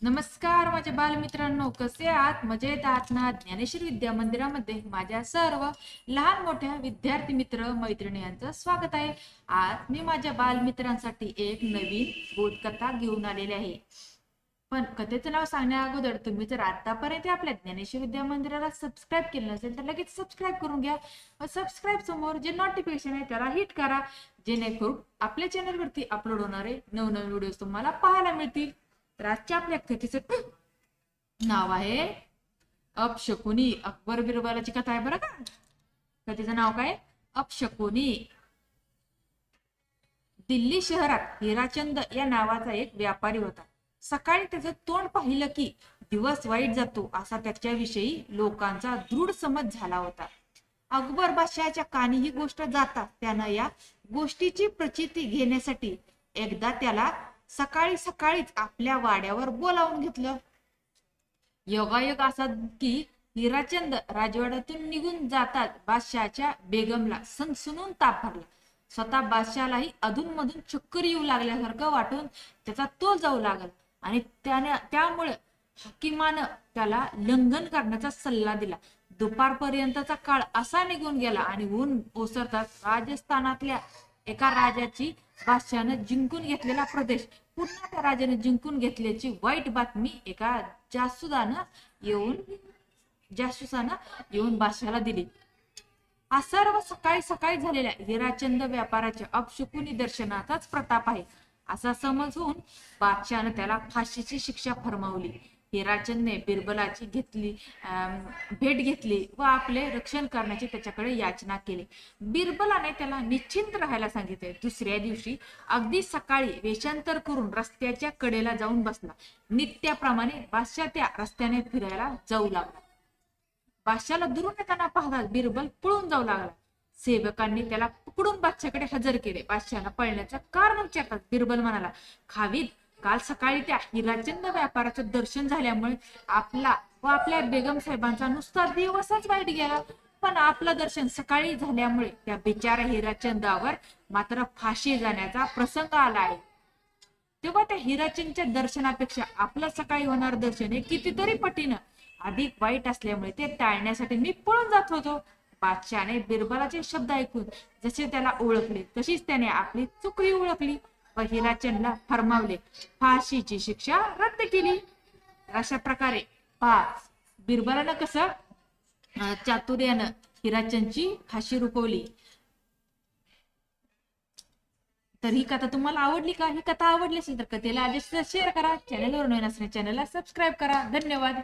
नमस्कार माझ्या बालमित्रांनो, कसे आहात? मजेत आहात ना? ज्ञानेश्वर विद्या मंदिरामध्ये माझ्या सर्व लहान मोठ्या विद्यार्थी मित्र मैत्रिणी यांचं स्वागत आहे. आज मी माझ्या बालमित्रांसाठी एक नवीन बोधकथा घेऊन आलेली आहे. पण कथेचं नाव सांगण्या अगोदर तुम्ही जर आतापर्यंत आपल्या ज्ञानेश्वर विद्या मंदिराला सबस्क्राईब केलं नसेल तर लगेच सबस्क्राईब करून घ्या. सबस्क्राईब समोर जे नोटिफिकेशन आहे त्याला हिट करा, जेणेकरून आपल्या चॅनलवरती अपलोड होणारे नवनवीन व्हिडिओ तुम्हाला पाहायला मिळतील. तर आजच्या आपल्या कथेचं नाव आहे अपशकुनी. अकबर बिरबलाची कथा आहे बरं का. कथेचं नाव काय? अपशकुनी. दिल्ली शहरात हिराचंद या नावाचा एक व्यापारी होता. सकाळी त्याचं तोंड पाहिलं की दिवस वाईट जातो असा त्याच्याविषयी लोकांचा दृढ समज झाला होता. अकबर बादशहाच्या कानी ही गोष्ट जाता त्यानं या गोष्टीची प्रचिती घेण्यासाठी एकदा त्याला सकाळी सकाळीच आपल्या वाड्यावर बोलावून घेतलं. योगायोग असा की हिराचंद राजवाड्यातून निघून जातात बादशहाच्या बेगमला सनसनून ताप भरला. स्वतः बादशहालाही अधूनमधून चक्कर येऊ लागल्यासारखं वाटून त्याचा तोल जाऊ लागला आणि त्यामुळे हकीमानं त्याला लंघन करण्याचा सल्ला दिला. दुपारपर्यंतचा काळ असा निघून गेला आणि ऊन ओसरताच राजस्थानातल्या एका राजाची बादशहानं जिंकून घेतलेला प्रदेश पुन्हा त्या राजाने जिंकून घेतल्याची वाईट बातमी एका जासूसानं येऊन बादशहाला दिली. हा सर्व सकाळी सकाळी झालेल्या हिराचंद व्यापाराच्या अपशकुनी दर्शनाचाच प्रताप आहे असा समज होऊन बादशहानं त्याला फाशीची शिक्षा फरमावली. हिराचंदने बिरबलाची भेट घेतली व आपले रक्षण करण्याची त्याच्याकडे याचना केली. बिरबलाने त्याला निश्चिंत राहायला सांगितले. दुसऱ्या दिवशी अगदी सकाळी वेषांतर करून रस्त्याच्या कडेला जाऊन बसला. नित्याप्रमाणे बादशाह त्या रस्त्याने फिरायला जाऊ लागला. बादशाला दुरून येताना पाहताच बिरबल पळून जाऊ लागला. सेवकांनी त्याला पकडून बादशाकडे हजर केले. बादशाला पळण्याचं कारण विचारतात बिरबल म्हणाला, खावीद, काल सकाळी त्या हिराचंद व्यापाराचं दर्शन झाल्यामुळे आपला व आपल्या बेगम साहेबांचा नुसता दिवसच वाईट गेला, पण आपलं दर्शन सकाळी झाल्यामुळे त्या बिचारा हिराचंदावर मात्र फाशी जाण्याचा प्रसंग आला आहे. तेव्हा त्या हिराचंदच्या दर्शनापेक्षा आपलं सकाळी होणार दर्शन हे कितीतरी पटीनं अधिक वाईट असल्यामुळे ते टाळण्यासाठी मी पळून जात होतो. बादशहाने बिरबलाचे शब्द ऐकून जसे त्याला ओळखले तशीच त्याने आपली चुकही ओळखली व हिराचंदला फरमावले फाशीची शिक्षा रद्द केली. अशा प्रकारे बिरबलानं कसं चातुर्यानं हिराचंदची फाशी रुकवली. तर ही कथा तुम्हाला आवडली का? ही कथा आवडली असेल तर कथेला शेअर करा. चॅनलवर नवीन असल्यास चॅनलला सबस्क्राईब करा. धन्यवाद.